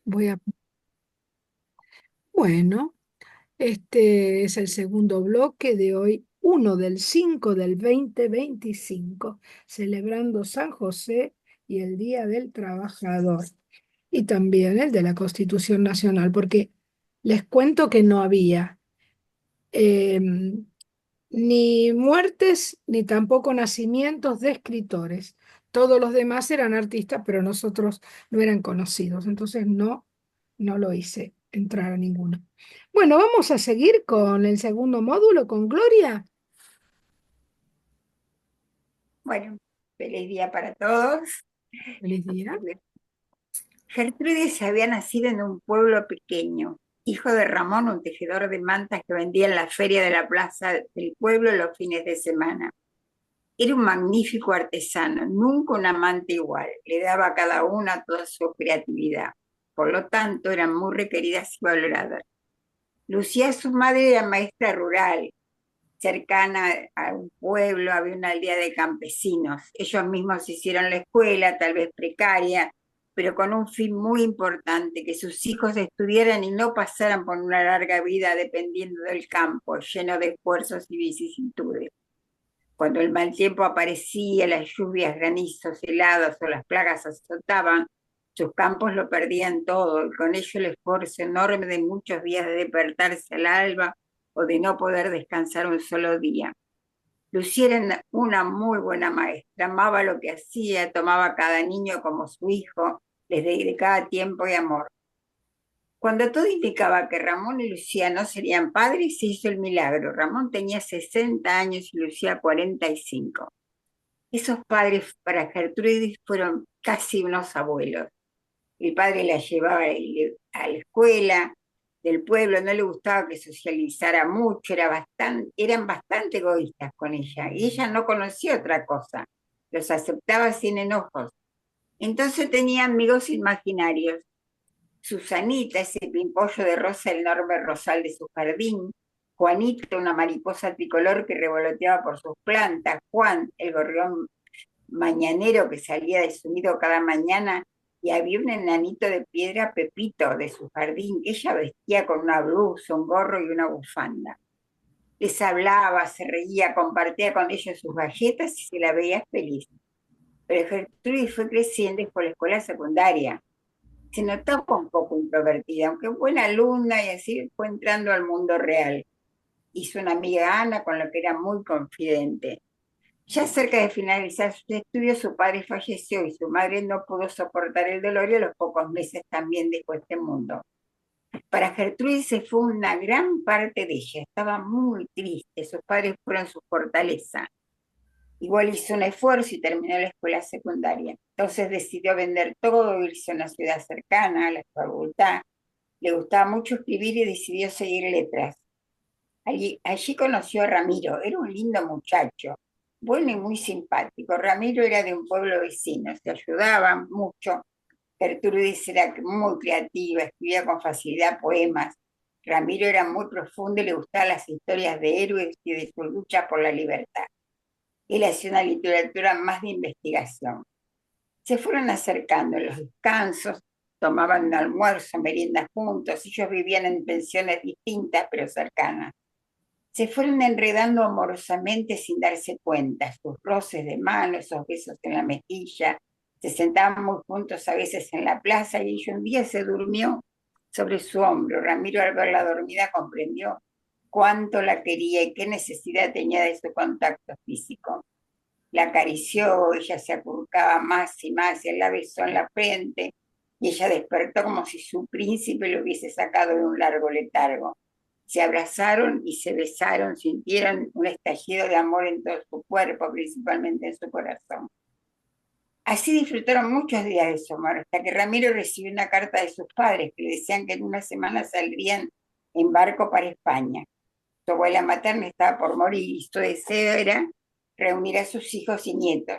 Voy a... Bueno, este es el segundo bloque de hoy, 1 del 5 del 2025, celebrando San José y el Día del Trabajador, y también el de la Constitución Nacional, porque les cuento que no había ni muertes ni tampoco nacimientos de escritores. Todos los demás eran artistas, pero nosotros no eran conocidos, entonces no lo hice entrar a ninguno. Bueno, vamos a seguir con el segundo módulo con Gloria. Bueno, feliz día para todos. Feliz día. Gertrudis había nacido en un pueblo pequeño, hijo de Ramón, un tejedor de mantas que vendía en la feria de la plaza del pueblo los fines de semana. Era un magnífico artesano, nunca un amante igual, le daba a cada una toda su creatividad. Por lo tanto, eran muy requeridas y valoradas. Lucía, su madre, era maestra rural, cercana a un pueblo, había una aldea de campesinos. Ellos mismos hicieron la escuela, tal vez precaria, pero con un fin muy importante, que sus hijos estudiaran y no pasaran por una larga vida dependiendo del campo, lleno de esfuerzos y vicisitudes. Cuando el mal tiempo aparecía, las lluvias, granizos, helados o las plagas azotaban, sus campos lo perdían todo, y con ello el esfuerzo enorme de muchos días de despertarse al alba o de no poder descansar un solo día. Lucía era una muy buena maestra, amaba lo que hacía, tomaba a cada niño como su hijo, les dedicaba tiempo y amor. Cuando todo indicaba que Ramón y Lucía no serían padres, se hizo el milagro. Ramón tenía 60 años y Lucía 45. Esos padres para Gertrudis fueron casi unos abuelos. El padre la llevaba a la escuela del pueblo, no le gustaba que socializara mucho, eran bastante egoístas con ella, y ella no conocía otra cosa, los aceptaba sin enojos. Entonces tenía amigos imaginarios. Susanita, ese pimpollo de rosa, el enorme rosal de su jardín; Juanita, una mariposa tricolor que revoloteaba por sus plantas; Juan, el gorrión mañanero que salía de su nido cada mañana; y había un enanito de piedra, Pepito, de su jardín, que ella vestía con una blusa, un gorro y una bufanda. Les hablaba, se reía, compartía con ellos sus galletas y se la veía feliz. Pero Gertrudis fue creciendo y fue a la escuela secundaria. Se notaba un poco introvertida, aunque buena alumna, y así fue entrando al mundo real. Hizo una amiga, Ana, con la que era muy confidente. Ya cerca de finalizar sus estudios, su padre falleció y su madre no pudo soportar el dolor, y a los pocos meses también dejó este mundo. Para Gertrudis se fue una gran parte de ella, estaba muy triste, sus padres fueron su fortaleza. Igual hizo un esfuerzo y terminó la escuela secundaria. Entonces decidió vender todo, irse a una ciudad cercana, a la facultad. Le gustaba mucho escribir y decidió seguir letras. Allí conoció a Ramiro, era un lindo muchacho, bueno y muy simpático. Ramiro era de un pueblo vecino, se ayudaban mucho. Gertrudis era muy creativa, escribía con facilidad poemas. Ramiro era muy profundo y le gustaban las historias de héroes y de su lucha por la libertad. Él hacía una literatura más de investigación. Se fueron acercando en los descansos, tomaban un almuerzo, meriendas juntos; ellos vivían en pensiones distintas pero cercanas. Se fueron enredando amorosamente sin darse cuenta, sus roces de mano, esos besos en la mejilla. Se sentaban muy juntos a veces en la plaza, y ella un día se durmió sobre su hombro. Ramiro, al verla dormida, comprendió cuánto la quería y qué necesidad tenía de su contacto físico. La acarició, ella se acurrucaba más y más, y él la besó en la frente, y ella despertó como si su príncipe lo hubiese sacado de un largo letargo. Se abrazaron y se besaron, sintieron un estallido de amor en todo su cuerpo, principalmente en su corazón. Así disfrutaron muchos días de su amor, hasta que Ramiro recibió una carta de sus padres que le decían que en una semana saldrían en barco para España. Su abuela materna estaba por morir y su deseo era reunir a sus hijos y nietos.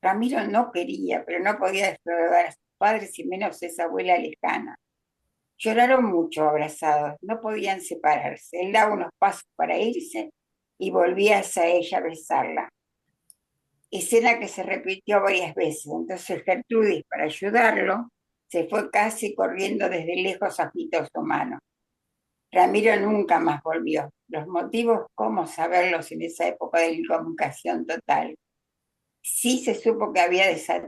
Ramiro no quería, pero no podía defraudar a sus padres y menos a esa abuela lejana. Lloraron mucho abrazados, no podían separarse. Él daba unos pasos para irse y volvía hacia ella a besarla. Escena que se repitió varias veces. Entonces Gertrudis, para ayudarlo, Se fue casi corriendo desde lejos, agitó su mano. Ramiro nunca más volvió. Los motivos, ¿cómo saberlos en esa época de incomunicación total? Sí se supo que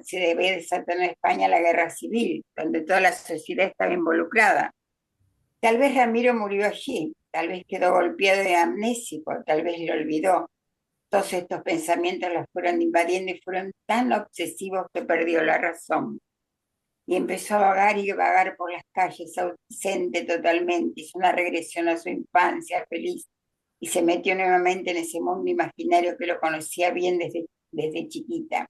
se debía desatar en España la guerra civil, donde toda la sociedad estaba involucrada. Tal vez Ramiro murió allí, tal vez quedó golpeado y amnésico, tal vez lo olvidó. Todos estos pensamientos los fueron invadiendo y fueron tan obsesivos que perdió la razón. Y empezó a vagar y vagar por las calles, ausente totalmente. Hizo una regresión a su infancia feliz y se metió nuevamente en ese mundo imaginario que lo conocía bien desde chiquita.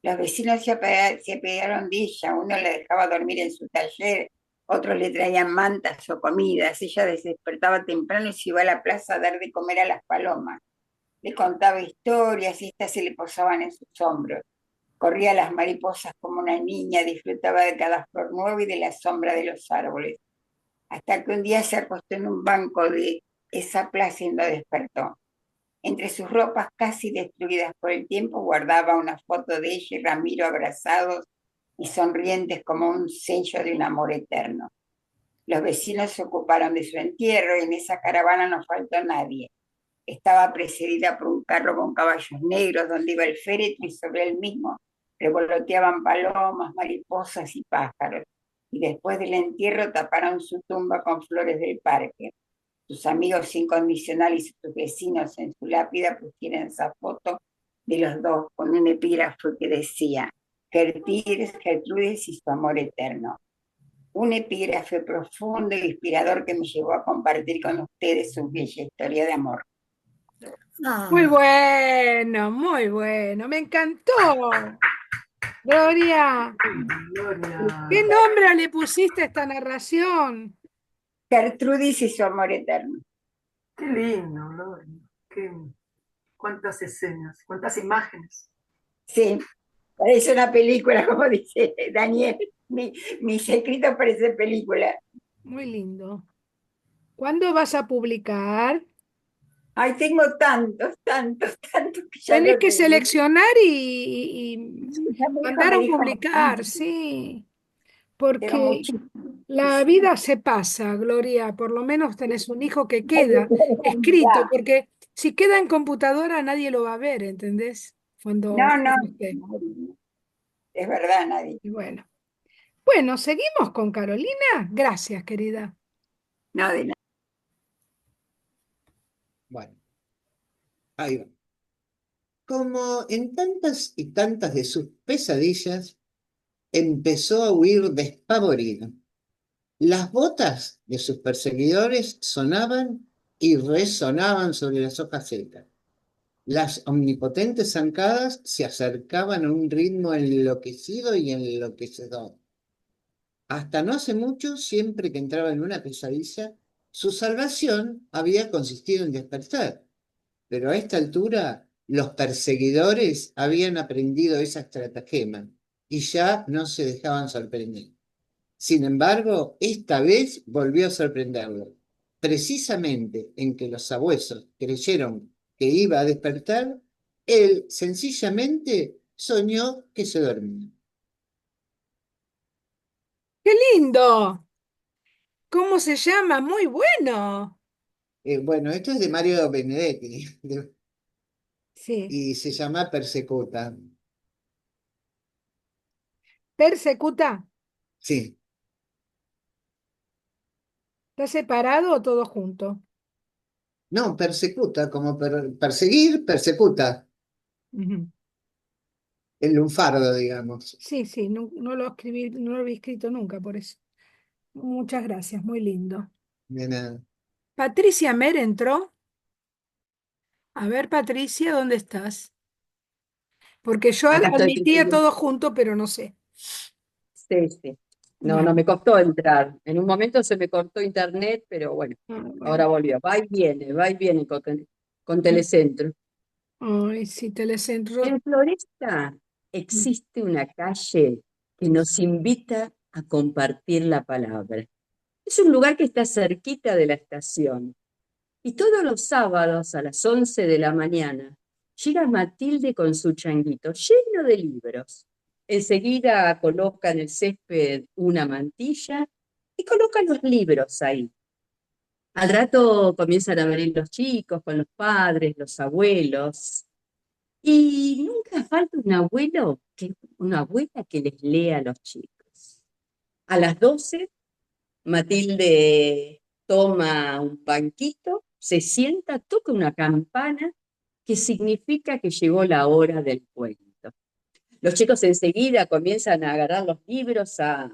Los vecinos se apegaron de ella, uno la dejaba dormir en su taller, otros le traían mantas o comidas. Ella despertaba temprano y se iba a la plaza a dar de comer a las palomas. Le contaba historias y estas se le posaban en sus hombros. Corría a las mariposas como una niña, disfrutaba de cada flor nueva y de la sombra de los árboles, hasta que un día se acostó en un banco de esa plaza y no despertó. Entre sus ropas casi destruidas por el tiempo guardaba una foto de ella y Ramiro abrazados y sonrientes como un sello de un amor eterno. Los vecinos se ocuparon de su entierro y en esa caravana no faltó nadie. Estaba precedida por un carro con caballos negros donde iba el féretro y sobre él mismo revoloteaban palomas, mariposas y pájaros. Y después del entierro taparon su tumba con flores del parque. Sus amigos incondicionales y sus vecinos en su lápida pusieron esa foto de los dos con un epígrafo que decía Gertrudis y su amor eterno. Un epígrafe profundo e inspirador que me llevó a compartir con ustedes su bella historia de amor. Muy bueno, muy bueno. Me encantó. Gloria, ¿qué Gloria, nombre le pusiste a esta narración? Gertrudis y su amor eterno. qué lindo, Gloria. Cuántas escenas, cuántas imágenes. Sí, parece una película, como dice Daniel. Mis escritos parecen película. Muy lindo. ¿Cuándo vas a publicar? Ay, tengo tantos que ya Tenés no que te digo. seleccionar y Mi hijo mandar me a dijo publicar, muchísimo, sí, tengo porque muchísimo. la vida se pasa, Gloria. Por lo menos tenés un hijo que Hay que queda tener escrito, realidad. porque si queda en computadora nadie lo va a ver, ¿entendés? Cuando No, no, uno esté. es verdad, nadie. Y bueno. Bueno, seguimos con Carolina. Gracias, querida. No, de nada. Bueno, ahí va. Como en tantas y tantas de sus pesadillas, empezó a huir despavorido. Las botas de sus perseguidores sonaban y resonaban sobre las hojas secas. Las omnipotentes zancadas se acercaban a un ritmo enloquecido y enloquecedor. Hasta no hace mucho, siempre que entraba en una pesadilla, su salvación había consistido en despertar. Pero a esta altura, los perseguidores habían aprendido esa estratagema y ya no se dejaban sorprender. Sin embargo, esta vez volvió a sorprenderlo. Precisamente en que los sabuesos creyeron que iba a despertar, él sencillamente soñó que se dormía. ¡Qué lindo! ¿Cómo se llama? Muy bueno. Bueno, esto es de Mario Benedetti Sí. y se llama Persecuta. Persecuta. Sí, ¿Está separado o todo junto? no, persecuta, como perseguir, persecuta, Ujú. el lunfardo, digamos. Sí, sí, no, no lo escribí, no lo había escrito nunca por eso. Muchas gracias, muy lindo. De nada. Patricia Mer entró. A ver, Patricia, ¿dónde estás? Porque yo Acá estoy, admitía Cristina. todo junto, pero no sé. Sí, sí. No, Bueno, no me costó entrar. En un momento se me cortó internet, pero bueno, bueno. ahora volvió. Va y viene con Telecentro. Ay, sí, Telecentro. En Floresta existe una calle que nos invita a compartir la palabra. Es un lugar que está cerquita de la estación. Y todos los sábados a las 11 de la mañana llega Matilde con su changuito lleno de libros. enseguida coloca en el césped una mantilla y coloca los libros ahí. Al rato comienzan a venir los chicos con los padres, los abuelos, y nunca falta una abuela que les lea a los chicos. A las 12, Matilde toma un banquito, se sienta, toca una campana que significa que llegó la hora del cuento. Los chicos enseguida comienzan a agarrar los libros, a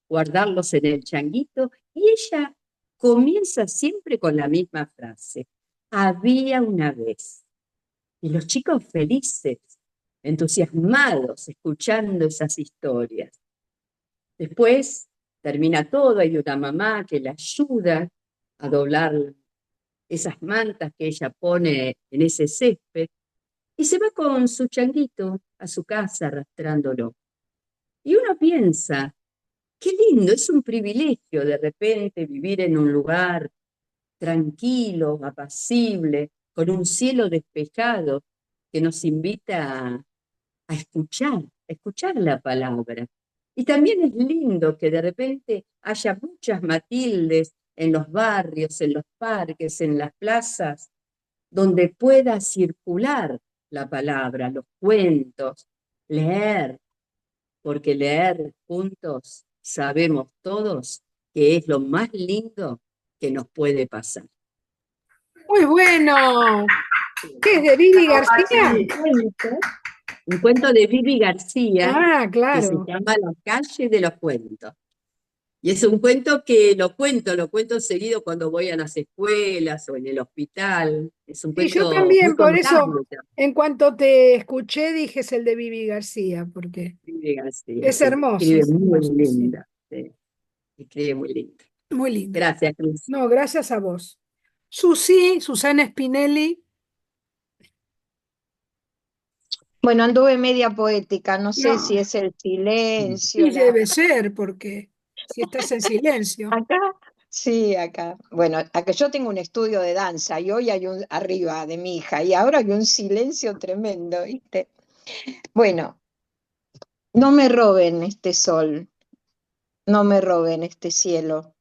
guardarlos en el changuito, y ella comienza siempre con la misma frase: había una vez. Y los chicos felices, entusiasmados, escuchando esas historias. Después termina todo, hay una mamá que la ayuda a doblar esas mantas que ella pone en ese césped, y se va con su changuito a su casa arrastrándolo. Y uno piensa, qué lindo, es un privilegio de repente vivir en un lugar tranquilo, apacible, con un cielo despejado que nos invita a escuchar la palabra. Y también es lindo que de repente haya muchas Matildes en los barrios, en los parques, en las plazas, donde pueda circular la palabra, los cuentos, leer, porque leer juntos sabemos todos que es lo más lindo que nos puede pasar. Muy bueno. ¿Qué es de Vivi Bravo, García? Pachi. Un cuento de Vivi García Ah, que se claro. llama La calle de los cuentos. Y es un cuento que lo cuento seguido cuando voy a las escuelas o en el hospital. Es un Y yo cuento muy también, por eso, contable, en cuanto te escuché, dije es el de Vivi García, porque Vivi García, es sí, escribe es muy hermoso, sí. linda, sí, escribe muy linda. Muy lindo. Gracias, Cruz. No, gracias a vos. Susi, Susana Spinelli. Bueno, anduve media poética, no sé si No, es el silencio, y debe ser, porque si estás en silencio. Acá, sí, acá. Bueno, acá yo tengo un estudio de danza y hoy hay un arriba de mi hija y ahora hay un silencio tremendo, ¿viste? Bueno, no me roben este sol, no me roben este cielo.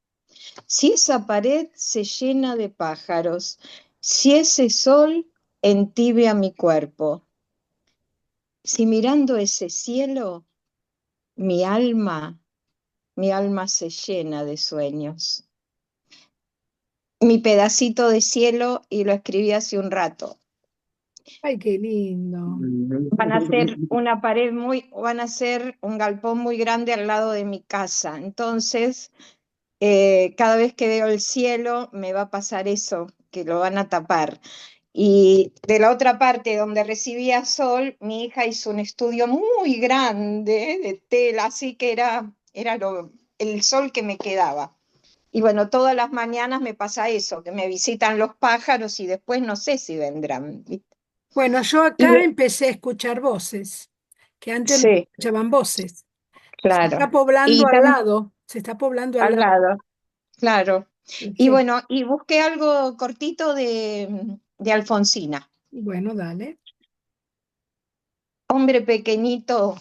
Si esa pared se llena de pájaros, si ese sol entibia mi cuerpo, si mirando ese cielo, mi alma mi alma se llena de sueños. Mi pedacito de cielo, y lo escribí hace un rato. Ay, qué lindo. Van a hacer una pared van a hacer un galpón muy grande al lado de mi casa. Entonces, cada vez que veo el cielo, me va a pasar eso, que lo van a tapar. Y de la otra parte, donde recibía sol, mi hija hizo un estudio muy grande de tela, así que era el sol que me quedaba. Y bueno, todas las mañanas me pasa eso, que me visitan los pájaros y después no sé si vendrán. ¿Viste? Bueno, yo Y acá empecé a escuchar voces, que antes no sí, escuchaban voces. Se está claro. poblando Y al lado, se está poblando al al lado. lado, claro. Y Sí. bueno, y busqué algo cortito de Alfonsina. Bueno, dale. Hombre pequeñito,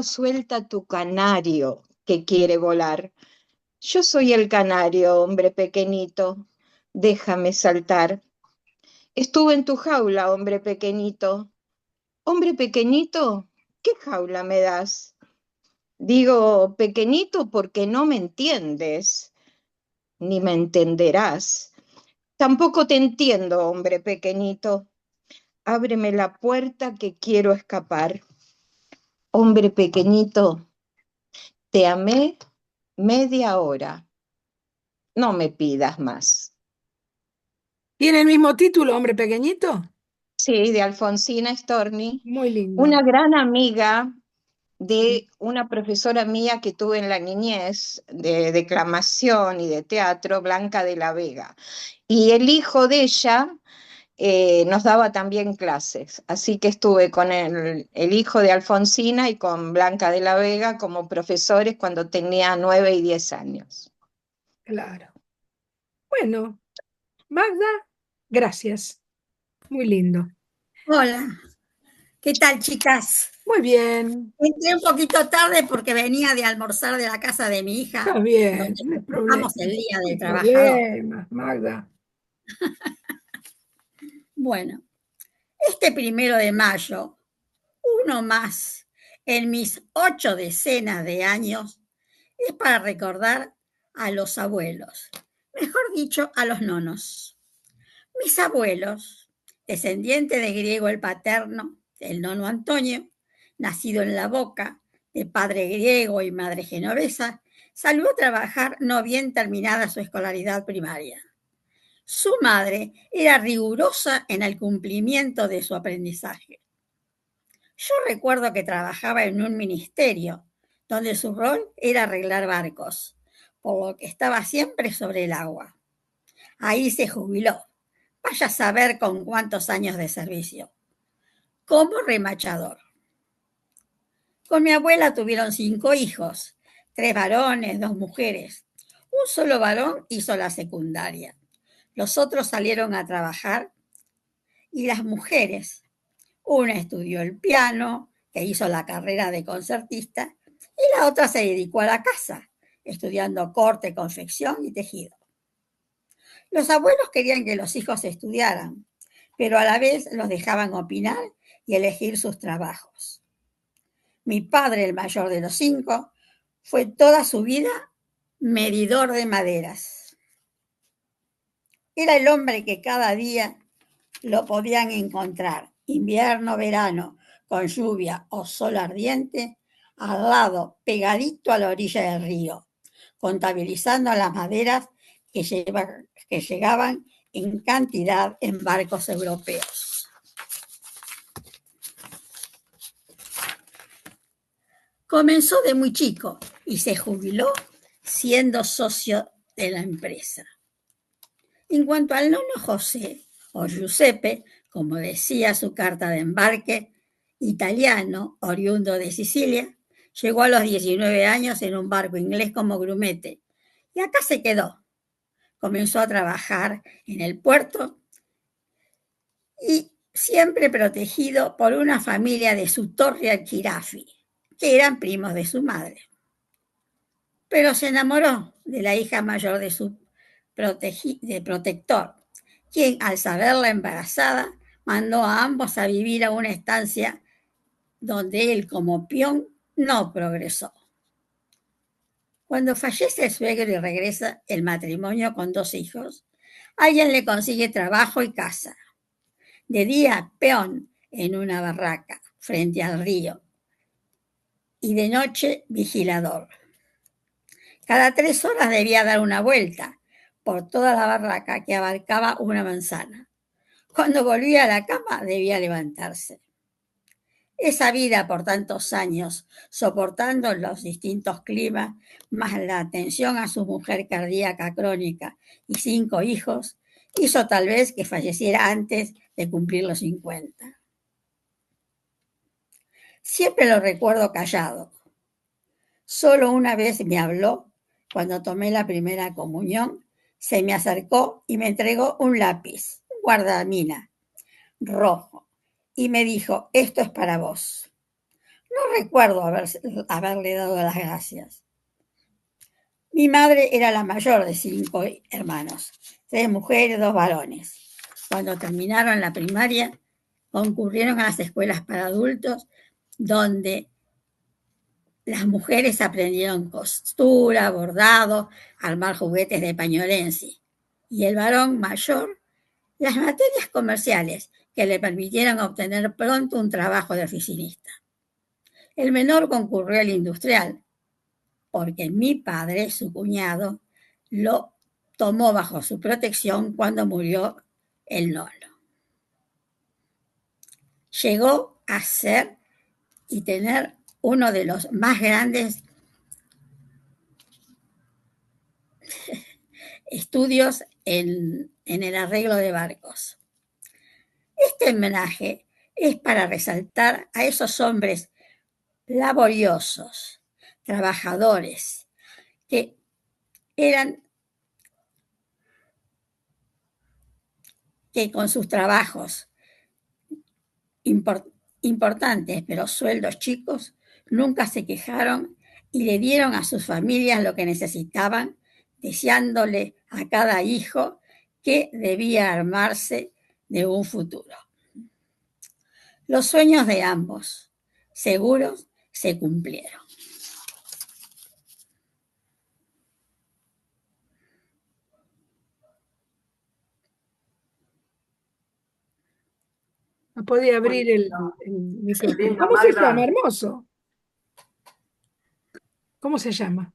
suelta tu canario que quiere volar. Yo soy el canario, hombre pequeñito, déjame saltar. Estuve en tu jaula, hombre pequeñito. Hombre pequeñito, ¿qué jaula me das? Digo pequeñito porque no me entiendes, ni me entenderás. Tampoco te entiendo, hombre pequeñito. Ábreme la puerta que quiero escapar. Hombre pequeñito, te amé media hora. No me pidas más. ¿Tiene el mismo título, hombre pequeñito? Sí, de Alfonsina Storni, Muy lindo. una gran amiga Sí. de una profesora mía que tuve en la niñez de declamación y de teatro, Blanca de la Vega. Y el hijo de ella nos daba también clases, así que estuve con el hijo de Alfonsina y con Blanca de la Vega como profesores cuando tenía 9 y 10 años. Claro. Bueno, Magda, gracias. Muy lindo. Hola. ¿Qué tal, chicas? Muy bien, Entré un poquito tarde porque venía de almorzar de la casa de mi hija, está bien, donde no hay problema. festejamos el Día No hay del Trabajador. problema, Magda. Bueno, este 1 de mayo, uno más en mis 8 decenas de años, es para recordar a los abuelos, mejor dicho, a los nonos. Mis abuelos, descendiente de griego el paterno, el nono Antonio, nacido en La Boca, de padre griego y madre genovesa, salió a trabajar no bien terminada su escolaridad primaria. Su madre era rigurosa en el cumplimiento de su aprendizaje. Yo recuerdo que trabajaba en un ministerio, donde su rol era arreglar barcos, por lo que estaba siempre sobre el agua. Ahí se jubiló. Vaya a saber con cuántos años de servicio. Como remachador. Con mi abuela tuvieron 5 hijos, 3 varones, 2 mujeres. Un solo varón hizo la secundaria. Los otros salieron a trabajar y las mujeres, una estudió el piano, que hizo la carrera de concertista, y la otra se dedicó a la casa, estudiando corte, confección y tejido. Los abuelos querían que los hijos estudiaran, pero a la vez los dejaban opinar y elegir sus trabajos. Mi padre, el mayor de los 5, fue toda su vida medidor de maderas. Era el hombre que cada día lo podían encontrar, invierno, verano, con lluvia o sol ardiente, al lado, pegadito a la orilla del río, contabilizando las maderas que llegaban en cantidad en barcos europeos. Comenzó de muy chico y se jubiló siendo socio de la empresa. En cuanto al nono José, o Giuseppe, como decía su carta de embarque, italiano, oriundo de Sicilia, llegó a los 19 años en un barco inglés como grumete y acá se quedó. Comenzó a trabajar en el puerto y siempre protegido por una familia de su torre Alchirafi, que eran primos de su madre. Pero se enamoró de la hija mayor de su protector, quien, al saberla embarazada, mandó a ambos a vivir a una estancia donde él, como peón, no progresó. Cuando fallece el suegro y regresa el matrimonio con 2 hijos, alguien le consigue trabajo y casa. De día, peón en una barraca frente al río, y de noche, vigilador. Cada 3 horas debía dar una vuelta por toda la barraca, que abarcaba una manzana. Cuando volvía a la cama debía levantarse. Esa vida por tantos años, soportando los distintos climas, más la atención a su mujer cardíaca crónica y 5 hijos, hizo tal vez que falleciera antes de cumplir los 50. Siempre lo recuerdo callado. Solo una vez me habló cuando tomé la primera comunión, se me acercó y me entregó un lápiz, un guardamina rojo, y me dijo: esto es para vos. No recuerdo haberle dado las gracias. Mi madre era la mayor de 5 hermanos, 3 mujeres, 2 varones. Cuando terminaron la primaria, concurrieron a las escuelas para adultos, donde las mujeres aprendieron costura, bordado, armar juguetes de pañolensi. Y el varón mayor, las materias comerciales que le permitieron obtener pronto un trabajo de oficinista. El menor concurrió al industrial, porque mi padre, su cuñado, lo tomó bajo su protección cuando murió el nono. Llegó a ser y tener uno de los más grandes estudios en el arreglo de barcos. Este homenaje es para resaltar a esos hombres laboriosos, trabajadores, que con sus trabajos importantes, pero sueldos chicos, nunca se quejaron y le dieron a sus familias lo que necesitaban, deseándole a cada hijo que debía armarse de un futuro. Los sueños de ambos, seguros, se cumplieron. No podía abrir el micrófono. Linda, ¿Cómo se Magda. llama, hermoso? ¿Cómo se llama?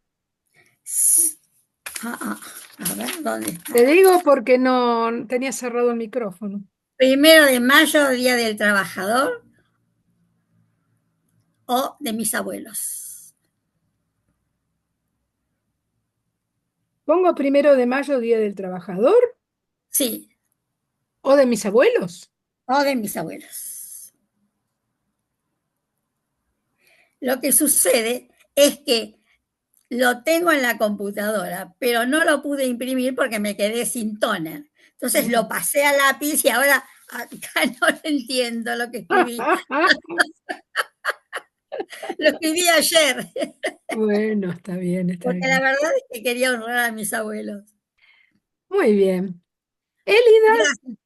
A ver, ¿dónde está? Te digo porque no tenía cerrado el micrófono. 1 de mayo, Día del Trabajador, o de mis abuelos. ¿Pongo 1 de mayo, Día del Trabajador, Sí, o de mis abuelos? o de mis abuelos. Lo que sucede es que lo tengo en la computadora, pero no lo pude imprimir porque me quedé sin tóner. Entonces lo pasé a lápiz y ahora acá no entiendo lo que escribí. Lo escribí ayer, Bueno, está bien, está porque bien. la verdad es que quería honrar a mis abuelos. Muy bien. Elida, Gracias.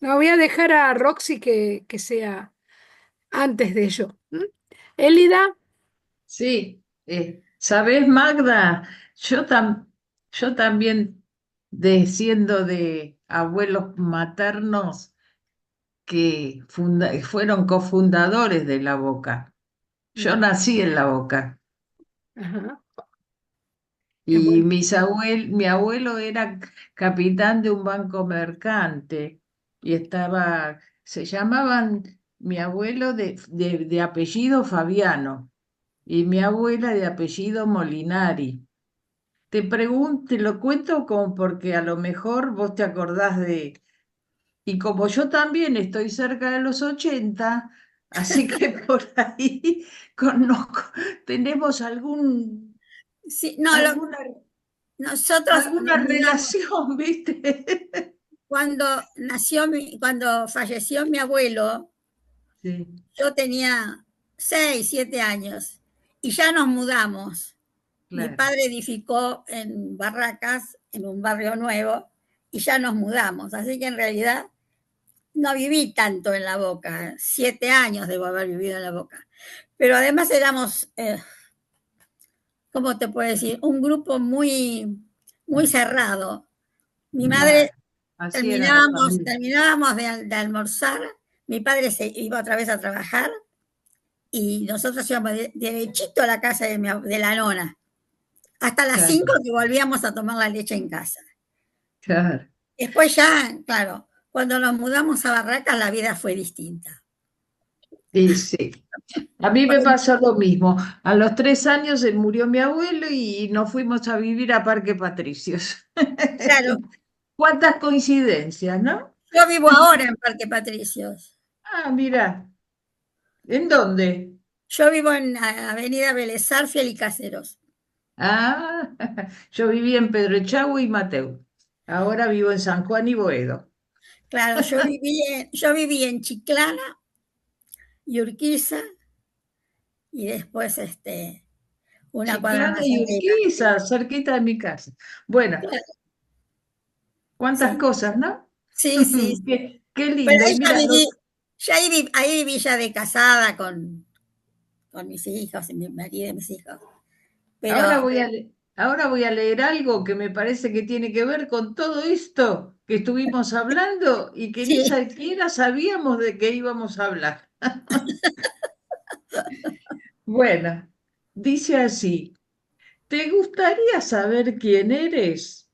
no voy a dejar a Roxy que sea antes de ello. Elida, Sí, ¿sabés, Magda? Yo también, siendo de abuelos maternos que fueron cofundadores de La Boca. Yo nací en La Boca ajá, qué y bueno. mi abuelo era capitán de un banco mercante y se llamaban mi abuelo de apellido Fabiano y mi abuela de apellido Molinari. Te lo cuento como porque a lo mejor vos te acordás y como yo también estoy cerca de los 80, así que por ahí conozco, tenemos Sí, no, alguna, nosotros alguna nos mudamos relación, ¿viste? cuando falleció mi abuelo. Sí, Yo tenía 6, 7 años y ya nos mudamos. Mi claro. padre edificó en Barracas, en un barrio nuevo, y ya nos mudamos. Así que en realidad no viví tanto en La Boca. 7 años debo haber vivido en La Boca. Pero además éramos, ¿cómo te puedo decir? Un grupo muy, muy cerrado. Mi madre, Claro, así era la familia. terminábamos de almorzar, mi padre se iba otra vez a trabajar y nosotros íbamos derechito a la casa de la nona, hasta las Claro, 5 que volvíamos a tomar la leche en casa. claro. Después ya, claro, cuando nos mudamos a Barracas la vida fue distinta. Y sí. A mí me pasó lo mismo. A los 3 años se murió mi abuelo y nos fuimos a vivir a Parque Patricios. Claro, Cuántas coincidencias, ¿no? yo vivo ahora en Parque Patricios. Ah, mira, ¿en dónde? Yo vivo en Avenida Vélez Arfiel y Caseros. Ah, yo viví en Pedro Echagüe y Mateu. Ahora vivo en San Juan y Boedo. Claro, yo viví en Chiclana y Urquiza y después una cuadra Chiclana más y arriba. Urquiza, cerquita de mi casa. Bueno, Claro, cuántas sí, cosas, ¿no? sí, sí. Qué Pero lindo. Y ahí ya mira, viví, ahí viví ya de casada con mis hijos y mi marido y mis hijos. Pero ahora voy a leer algo que me parece que tiene que ver con todo esto que estuvimos hablando y que ni sí, siquiera sabíamos de qué íbamos a hablar. Bueno, dice así, ¿te gustaría saber quién eres?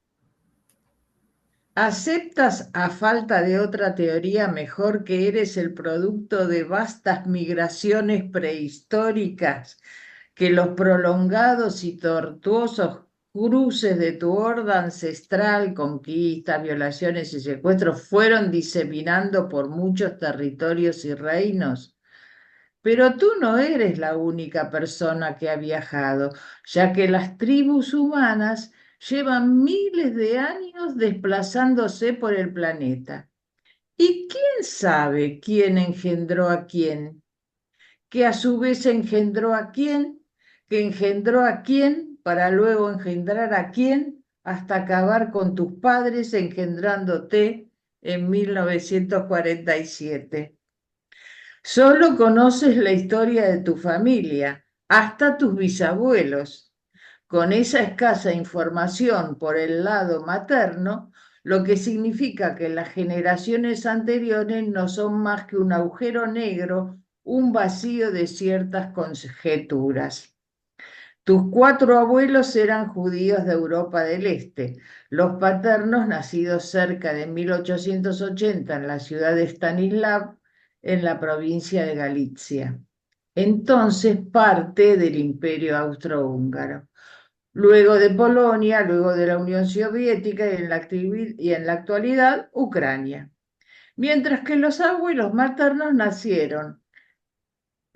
¿Aceptas a falta de otra teoría mejor que eres el producto de vastas migraciones prehistóricas, que los prolongados y tortuosos cruces de tu horda ancestral, conquistas, violaciones y secuestros fueron diseminando por muchos territorios y reinos? Pero tú no eres la única persona que ha viajado, ya que las tribus humanas llevan miles de años desplazándose por el planeta. ¿Y quién sabe quién engendró a quién? que a su vez engendró a quién, que engendró a quién, para luego engendrar a quién, hasta acabar con tus padres engendrándote en 1947. Solo conoces la historia de tu familia, hasta tus bisabuelos. Con esa escasa información por el lado materno, lo que significa que las generaciones anteriores no son más que un agujero negro, un vacío de ciertas conjeturas. Tus 4 abuelos eran judíos de Europa del Este, los paternos nacidos cerca de 1880 en la ciudad de Stanislav, en la provincia de Galicia, entonces parte del Imperio Austrohúngaro. Luego de Polonia, luego de la Unión Soviética y en la actualidad Ucrania. Mientras que los abuelos maternos nacieron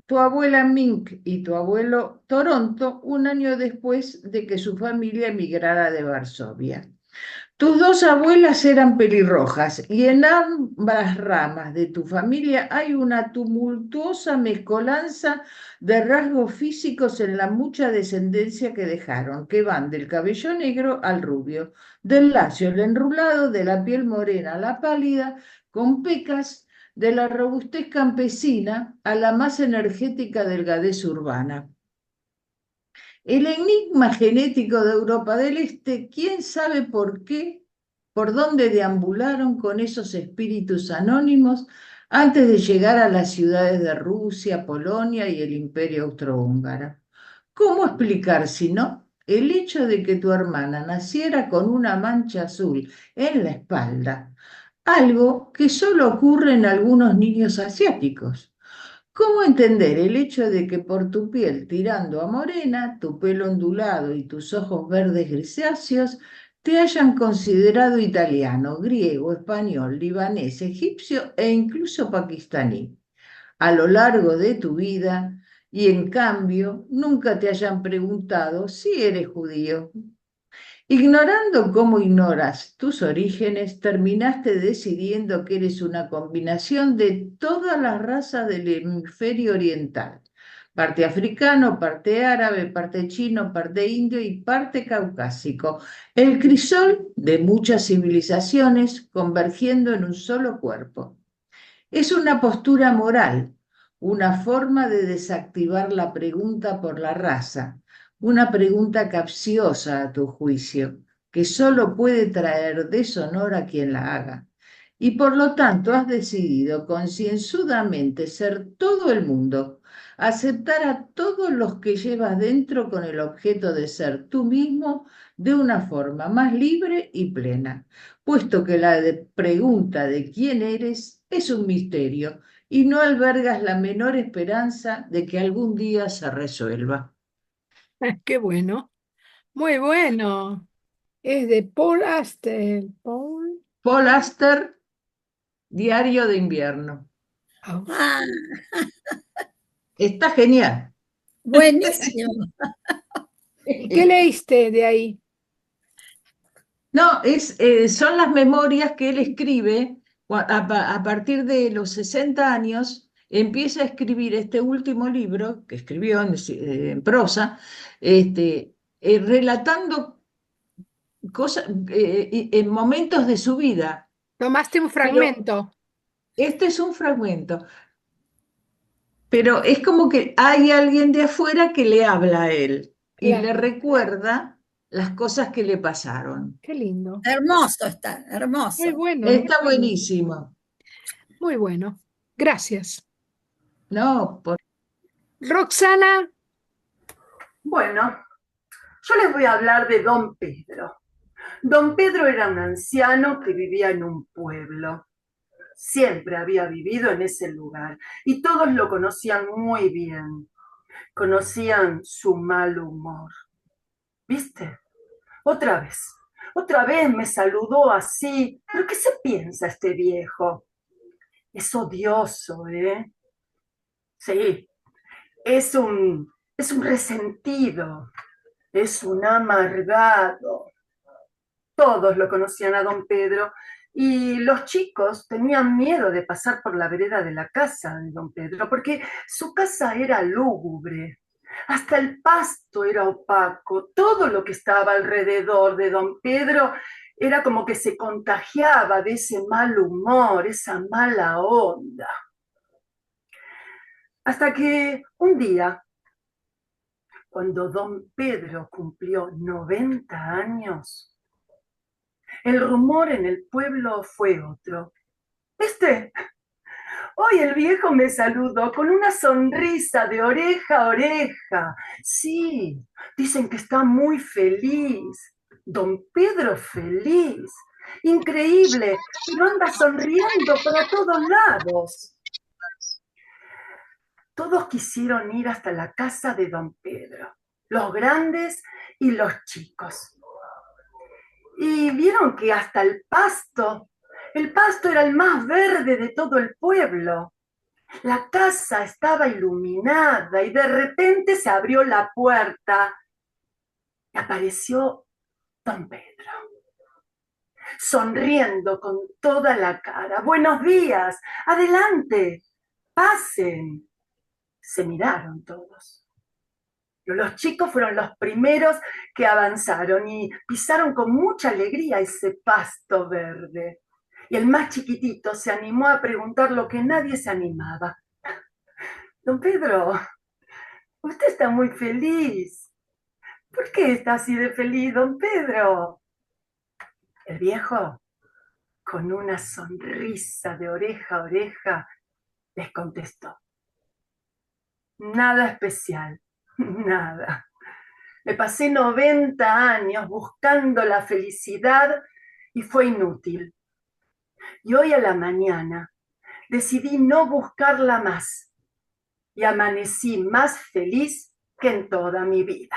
tu abuela Mink y tu abuelo Toronto un año después de que su familia emigrara de Varsovia. Tus 2 abuelas eran pelirrojas y en ambas ramas de tu familia hay una tumultuosa mezcolanza de rasgos físicos en la mucha descendencia que dejaron, que van del cabello negro al rubio, del lacio al enrulado, de la piel morena a la pálida, con pecas, de la robustez campesina a la más energética delgadez urbana. El enigma genético de Europa del Este, quién sabe por qué, por dónde deambularon con esos espíritus anónimos antes de llegar a las ciudades de Rusia, Polonia y el Imperio Austrohúngaro. ¿Cómo explicar, si no, el hecho de que tu hermana naciera con una mancha azul en la espalda? Algo que solo ocurre en algunos niños asiáticos. ¿Cómo entender el hecho de que por tu piel tirando a morena, tu pelo ondulado y tus ojos verdes grisáceos te hayan considerado italiano, griego, español, libanés, egipcio e incluso pakistaní a lo largo de tu vida y en cambio nunca te hayan preguntado si eres judío? Ignorando cómo ignoras tus orígenes, terminaste decidiendo que eres una combinación de todas las razas del hemisferio oriental, parte africano, parte árabe, parte chino, parte indio y parte caucásico, el crisol de muchas civilizaciones convergiendo en un solo cuerpo. Es una postura moral, una forma de desactivar la pregunta por la raza, una pregunta capciosa a tu juicio, que solo puede traer deshonor a quien la haga. Y por lo tanto has decidido concienzudamente ser todo el mundo, aceptar a todos los que llevas dentro con el objeto de ser tú mismo de una forma más libre y plena, puesto que la pregunta de quién eres es un misterio y no albergas la menor esperanza de que algún día se resuelva. Qué bueno. Muy bueno. Es de Paul Auster. Paul Paul Auster, Diario de invierno. Auster. Ah, Está genial. buenísimo. ¿Y qué leíste de ahí? No, son las memorias que él escribe a partir de los 60 años. Empieza a escribir este último libro que escribió en prosa, relatando cosas en momentos de su vida. Tomaste un Pero fragmento. este es un fragmento, pero es como que hay alguien de afuera que le habla a él y le Claro. recuerda las cosas que le pasaron. Qué lindo. Hermoso está, Muy hermoso. bueno, muy Está bueno. buenísimo. Muy bueno. Gracias. No, Roxana, Bueno, yo les voy a hablar de Don Pedro. Don Pedro era un anciano que vivía en un pueblo. Siempre había vivido en ese lugar y todos lo conocían muy bien. Conocían su mal humor. ¿Viste? Otra vez me saludó así. ¿Pero qué se piensa este viejo? Es odioso, ¿eh? Sí, es un resentido, es un amargado. Todos lo conocían a don Pedro Y los chicos tenían miedo de pasar por la vereda de la casa de don Pedro, porque su casa era lúgubre. Hasta el pasto era opaco, todo lo que estaba alrededor de don Pedro era como que se contagiaba de ese mal humor, esa mala onda. Hasta que un día, cuando don Pedro cumplió 90 años, el rumor en el pueblo fue otro. Hoy el viejo me saludó con una sonrisa de oreja a oreja. Sí, dicen que está muy feliz. Don Pedro feliz. Increíble, pero anda sonriendo para todos lados. Todos quisieron ir hasta la casa de don Pedro, los grandes y los chicos. Y vieron que hasta el pasto era el más verde de todo el pueblo. La casa estaba iluminada y de repente se abrió la puerta y apareció don Pedro, sonriendo con toda la cara. Buenos días, adelante, pasen. Se miraron todos. Pero los chicos fueron los primeros que avanzaron y pisaron con mucha alegría ese pasto verde. Y el más chiquitito se animó a preguntar lo que nadie se animaba. Don Pedro, usted está muy feliz. ¿Por qué está así de feliz, don Pedro? El viejo, con una sonrisa de oreja a oreja, les contestó. Nada especial, nada. Me pasé 90 años buscando la felicidad y fue inútil. Y hoy a la mañana decidí no buscarla más y amanecí más feliz que en toda mi vida.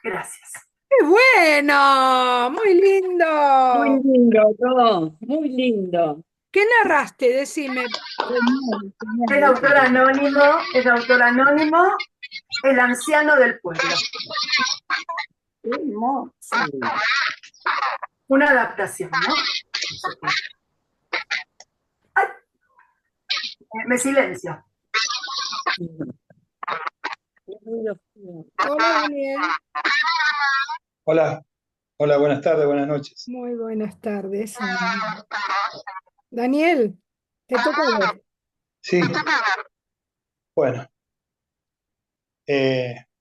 Gracias. ¡Qué bueno! Muy lindo. Muy lindo, ¿no? Muy lindo. ¿Qué narraste? Decime. Es autor anónimo, el anciano del pueblo. Qué hermoso. Una adaptación, ¿no? Ay, me silencio. Hola, Daniel. Hola, hola, buenas tardes, buenas noches. Muy buenas tardes. Daniel, te toca a vos. Sí, bueno,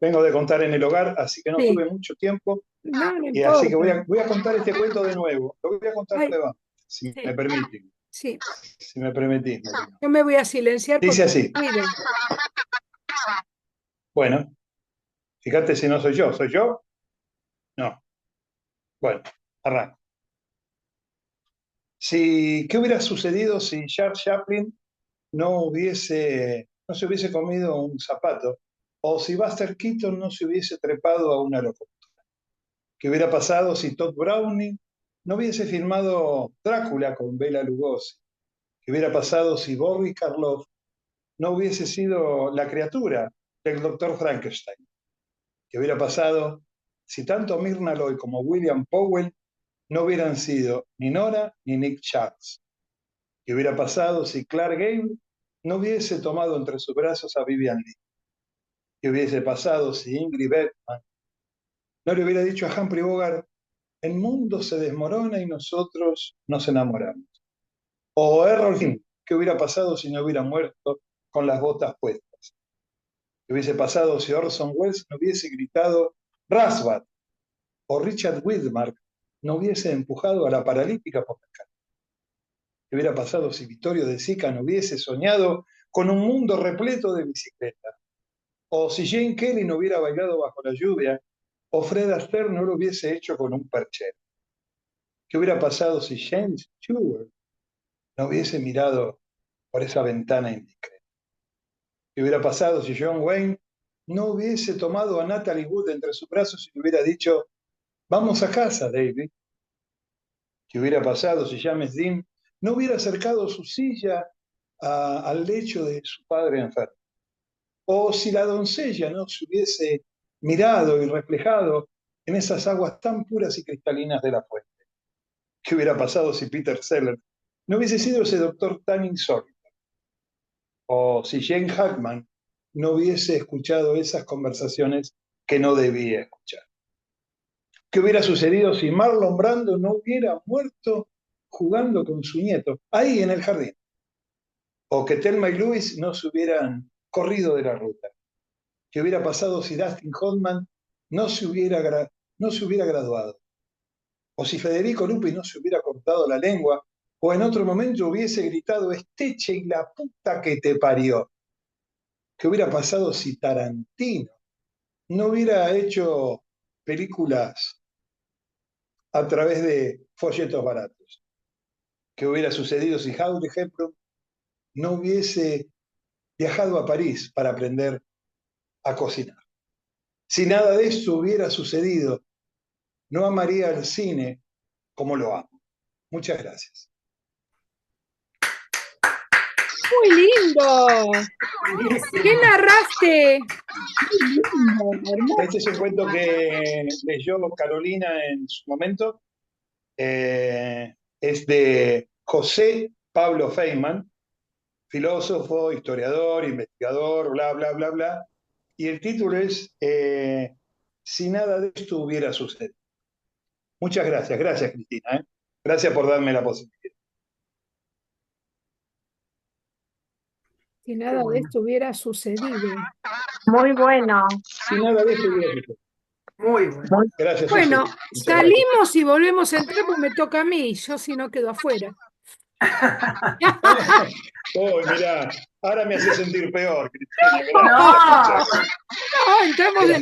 vengo de contar en el hogar, así que no Sí. tuve mucho tiempo, No, no y así que importa. voy a contar este cuento de nuevo. Lo voy a contar Ay, nuevamente, si sí. me permiten, Sí, si me permitís, Marina. yo me voy a silenciar Dice porque así, cuiden. bueno, fíjate si no soy yo, ¿soy yo? No, bueno, arranco. ¿Qué hubiera sucedido si Charles Chaplin no se hubiese comido un zapato? O si Buster Keaton no se hubiese trepado a una locomotora. ¿Qué hubiera pasado si Todd Browning no hubiese filmado Drácula con Bela Lugosi? ¿Qué hubiera pasado si Boris Karloff no hubiese sido la criatura del doctor Frankenstein? ¿Qué hubiera pasado si tanto Myrna Loy como William Powell no hubieran sido ni Nora ni Nick Charles? ¿Qué hubiera pasado si Clark Gable no hubiese tomado entre sus brazos a Vivian Leigh? ¿Qué hubiese pasado si Ingrid Bergman no le hubiera dicho a Humphrey Bogart, el mundo se desmorona y nosotros nos enamoramos? O Errol Flynn, ¿qué hubiera pasado si no hubiera muerto con las botas puestas? ¿Qué hubiese pasado si Orson Welles no hubiese gritado Rasbat? O Richard Widmark no hubiese empujado a la paralítica por la calle. ¿Qué hubiera pasado si Vittorio De Sica no hubiese soñado con un mundo repleto de bicicletas? O si Jane Kelly no hubiera bailado bajo la lluvia, o Fred Astaire no lo hubiese hecho con un perchero. ¿Qué hubiera pasado si James Stewart no hubiese mirado por esa ventana indiscreta? ¿Qué hubiera pasado si John Wayne no hubiese tomado a Natalie Wood entre sus brazos y le hubiera dicho, vamos a casa, David? ¿Qué hubiera pasado si James Dean no hubiera acercado su silla al lecho de su padre enfermo? O si la doncella no se hubiese mirado y reflejado en esas aguas tan puras y cristalinas de la fuente. ¿Qué hubiera pasado si Peter Sellers no hubiese sido ese doctor tan insólito? O si Jane Hackman no hubiese escuchado esas conversaciones que no debía escuchar. ¿Qué hubiera sucedido si Marlon Brando no hubiera muerto jugando con su nieto, ahí en el jardín? O que Thelma y Louise no se hubieran corrido de la ruta. ¿Qué hubiera pasado si Dustin Hoffman no se hubiera graduado? O si Federico Lupi no se hubiera cortado la lengua, o en otro momento hubiese gritado, Esteche y la puta que te parió. ¿Qué hubiera pasado si Tarantino no hubiera hecho películas a través de folletos baratos? ¿Qué hubiera sucedido si Audrey Hepburn no hubiese viajado a París para aprender a cocinar? Si nada de esto hubiera sucedido, no amaría el cine como lo amo. Muchas gracias. Muy lindo. ¿Qué narraste? Este es un cuento que leyó Carolina en su momento. Es de José Pablo Feynman, filósofo, historiador, investigador, bla, bla, bla, bla. Y el título es Si nada de esto hubiera sucedido. Muchas gracias. Gracias, Cristina. Gracias por darme la posibilidad. Si nada de esto hubiera sucedido. Muy bueno. Si nada de esto hubiera sucedido. Muy bueno. Gracias. Bueno, Susi. Muchas salimos y volvemos a entrar porque me toca a mí. Yo si no quedo afuera. Oh, mirá, ahora me hace sentir peor, Cristina. No. No, entramos de